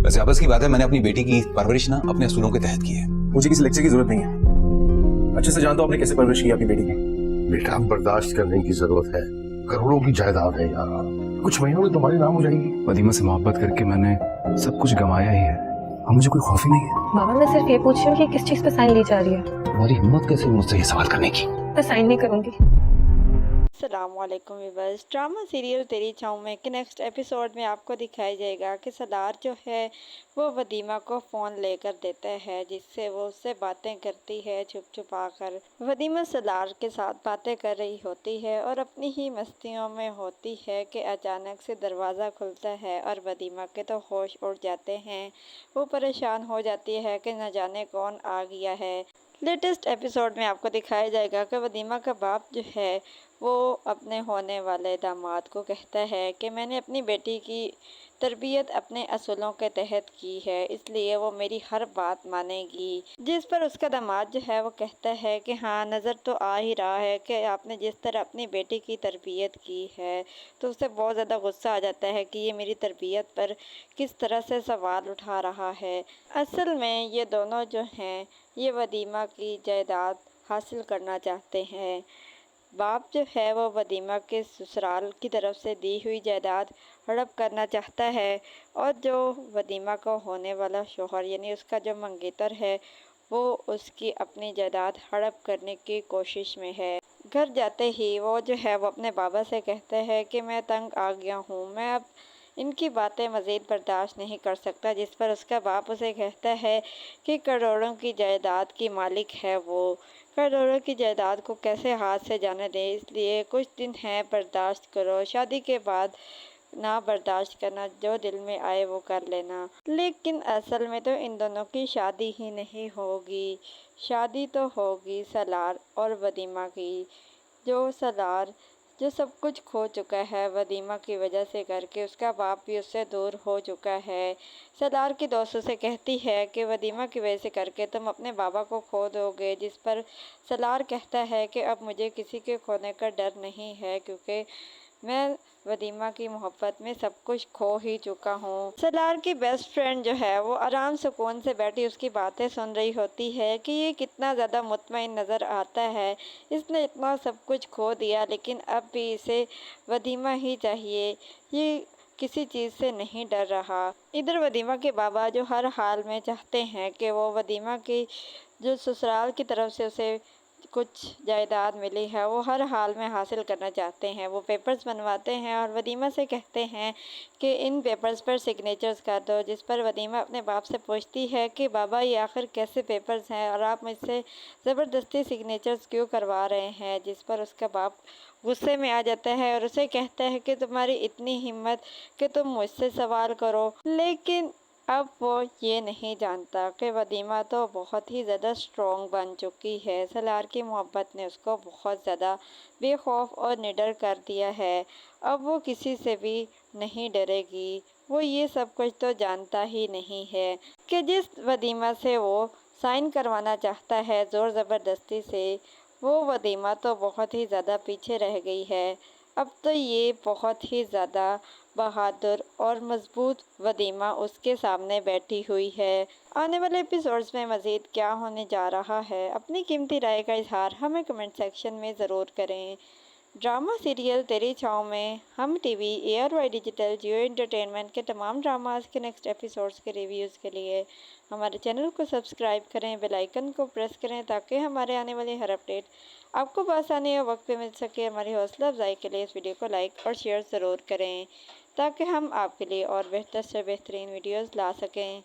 वैसे आपस की बात है, मैंने अपनी बेटी की परवरिश ना अपने असूलों के तहत की है। मुझे किसी लेक्चर की जरूरत नहीं है, अच्छे से जानता हूं आपने कैसे परवरिश की अपनी बेटी की। बेटा बर्दाश्त करने की जरूरत है, करोड़ों की जायदाद है यार, कुछ महीनों में तुम्हारे नाम हो जाएगी। वदीमा से मोहब्बत करके मैंने सब कुछ गंवाया ही है, अब मुझे कोई खौफ ही नहीं है। बाबा मैं सिर्फ ये पूछ रही हूँ कि किस चीज पे साइन ली जा रही है। तुम्हारी हिम्मत कैसे हुई मुझसे ये सवाल करने की? मैं साइन नहीं करूंगी। अस्सलामुअलैकुम व्यूअर्स, ड्रामा सीरियल तेरी छाँव में के नेक्स्ट एपिसोड में आपको दिखाया जाएगा कि सलार जो है वो वदीमा को फ़ोन लेकर देता है, जिससे वो उससे बातें करती है छुप छुपा कर। वदीमा सलार के साथ बातें कर रही होती है और अपनी ही मस्तियों में होती है कि अचानक से दरवाज़ा खुलता है और वदीमा के तो होश उड़ जाते हैं। वो परेशान हो जाती है कि न जाने कौन आ गया है। लेटेस्ट एपिसोड में आपको दिखाया जाएगा कि वदीमा का बाप जो है वो अपने होने वाले दामाद को कहता है कि मैंने अपनी बेटी की तरबियत अपने असूलों के तहत की है, इसलिए वो मेरी हर बात मानेगी। जिस पर उसका दामाद जो है वो कहता है कि हाँ, नज़र तो आ ही रहा है कि आपने जिस तरह अपनी बेटी की तरबियत की है। तो उसे बहुत ज़्यादा गुस्सा आ जाता है कि ये मेरी तरबियत पर किस तरह से सवाल उठा रहा है। असल में ये दोनों जो हैं ये वदीमा की जायदाद हासिल करना चाहते हैं। बाप जो है वो वदीमा के ससुराल की तरफ से दी हुई जायदाद हड़प करना चाहता है और जो वदीमा को होने वाला शोहर यानी उसका जो मंगेतर है वो उसकी अपनी जायदाद हड़प करने की कोशिश में है। घर जाते ही वो जो है वो अपने बाबा से कहता है कि मैं तंग आ गया हूँ, मैं अब इनकी बातें मज़ीद बर्दाश्त नहीं कर सकता। जिस पर उसका बाप उसे कहता है कि करोड़ों की जायदाद की मालिक है वो, करोड़ों की जायदाद को कैसे हाथ से जाने दें, इसलिए कुछ दिन है बर्दाश्त करो, शादी के बाद ना बर्दाश्त करना, जो दिल में आए वो कर लेना। लेकिन असल में तो इन दोनों की शादी ही नहीं होगी, शादी तो होगी सलार और वदीमा की। जो सलार जो सब कुछ खो चुका है वदीमा की वजह से करके, उसका बाप भी उससे दूर हो चुका है। सलार की दोस्त उसे कहती है कि वदीमा की वजह से करके तुम अपने बाबा को खो दोगे। जिस पर सलार कहता है कि अब मुझे किसी के खोने का डर नहीं है, क्योंकि मैं वदीमा की मोहब्बत में सब कुछ खो ही चुका हूँ। सलार की बेस्ट फ्रेंड जो है वो आराम सुकून से बैठी उसकी बातें सुन रही होती है कि ये कितना ज़्यादा मुतमईन नज़र आता है, इसने इतना सब कुछ खो दिया लेकिन अब भी इसे वदीमा ही चाहिए, ये किसी चीज़ से नहीं डर रहा। इधर वदीमा के बाबा जो हर हाल में चाहते हैं कि वो वदीमा की जो ससुराल की तरफ से उसे कुछ जायदाद मिली है वो हर हाल में हासिल करना चाहते हैं। वो पेपर्स बनवाते हैं और वदीमा से कहते हैं कि इन पेपर्स पर सिग्नेचर्स कर दो। जिस पर वदीमा अपने बाप से पूछती है कि बाबा ये आखिर कैसे पेपर्स हैं और आप मुझसे ज़बरदस्ती सिग्नेचर्स क्यों करवा रहे हैं। जिस पर उसका बाप गुस्से में आ जाता है और उसे कहता है कि तुम्हारी इतनी हिम्मत कि तुम मुझसे सवाल करो। लेकिन अब वो ये नहीं जानता कि वदीमा तो बहुत ही ज़्यादा स्ट्रॉन्ग बन चुकी है। सलार की मोहब्बत ने उसको बहुत ज़्यादा बेखौफ और निडर कर दिया है। अब वो किसी से भी नहीं डरेगी। वो ये सब कुछ तो जानता ही नहीं है कि जिस वदीमा से वो साइन करवाना चाहता है ज़ोर ज़बरदस्ती से, वो वदीमा तो बहुत ही ज़्यादा पीछे रह गई है। अब तो ये बहुत ही ज़्यादा बहादुर और मजबूत वदीमा उसके सामने बैठी हुई है। आने वाले एपिसोड्स में मज़ीद क्या होने जा रहा है, अपनी कीमती राय का इजहार हमें कमेंट सेक्शन में ज़रूर करें। ड्रामा सीरियल तेरी छाँव में हम टीवी, ARY डिजिटल, जियो एंटरटेनमेंट के तमाम ड्रामास के नेक्स्ट एपिसोड्स के रिव्यूज़ के लिए हमारे चैनल को सब्सक्राइब करें, बेल आइकन को प्रेस करें ताकि हमारे आने वाली हर अपडेट आपको बआसानी और वक्त पे मिल सके। हमारी हौसला अफजाई के लिए इस वीडियो को लाइक और शेयर ज़रूर करें ताकि हम आपके लिए और बेहतर से बेहतरीन वीडियोज़ ला सकें।